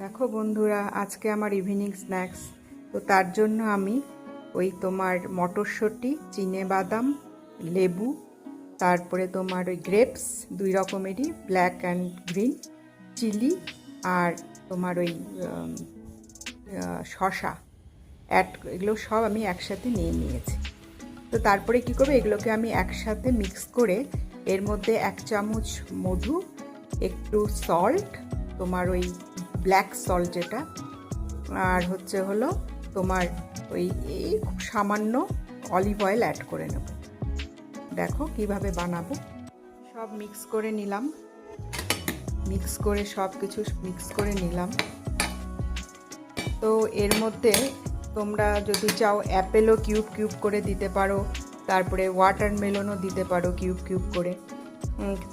দেখো বন্ধুরা, আজকে আমার ইভিনিং স্ন্যাক্স। তো তার জন্য আমি ওই তোমার মটরশুঁটি, চিনেবাদাম, লেবু, তারপরে তোমার ওই গ্রেপস দুই রকমেরই, ব্ল্যাক অ্যান্ড গ্রিন, চিলি, আর তোমার ওই শসা এগুলো সব আমি একসাথে নিয়ে নিয়েছি। তো তারপরে কি করবো, এগুলোকে আমি একসাথে মিক্স করে এর মধ্যে 1 চামচ মধু, একটু সল্ট, তোমার ওই ব্ল্যাক সল্ট যেটা, আর হলো তোমার ওই খুব সামান্য অলিভ অয়েল অ্যাড করে নেব। দেখো কিভাবে বানাবো। সব মিক্স করে নিলাম, সব কিছু মিক্স করে নিলাম। তো এর মধ্যে তোমরা যদি চাও অ্যাপেলও কিউব কিউব করে দিতে পারো, তারপরে ওয়াটারমেলনও দিতে পারো কিউব কিউব করে।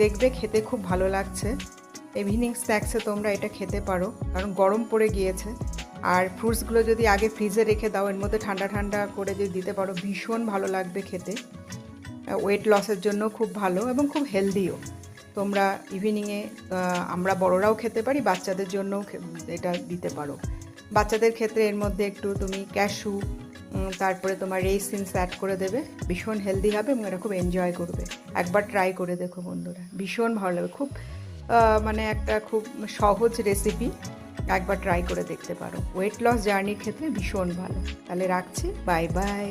দেখবে খেতে খুব ভালো লাগছে। ইভিনিং স্ন্যাক্সে তোমরা এটা খেতে পারো, কারণ গরম পড়ে গিয়েছে। আর ফ্রুটসগুলো যদি আগে ফ্রিজে রেখে দাও, এর মধ্যে ঠান্ডা ঠান্ডা করে যদি দিতে পারো, ভীষণ ভালো লাগবে খেতে। ওয়েট লসের জন্য খুব ভালো এবং খুব হেলদিও। তোমরা ইভিনিংয়ে আমরা বড়রাও খেতে পারি, বাচ্চাদের জন্যও এটা দিতে পারো। বাচ্চাদের ক্ষেত্রে এর মধ্যে একটু তুমি ক্যাশু, তারপরে তোমার রেইসিনস অ্যাড করে দেবে, ভীষণ হেলদি হবে এবং এটা খুব এনজয় করবে। একবার ট্রাই করে দেখো বন্ধুরা, ভীষণ ভালো লাগবে। খুব মানে একটা খুব সহজ রেসিপি, একবার ট্রাই করে দেখতে পারো। ওয়েট লস জার্নির ক্ষেত্রে ভীষণ ভালো। তাহলে রাখছি, বাই বাই।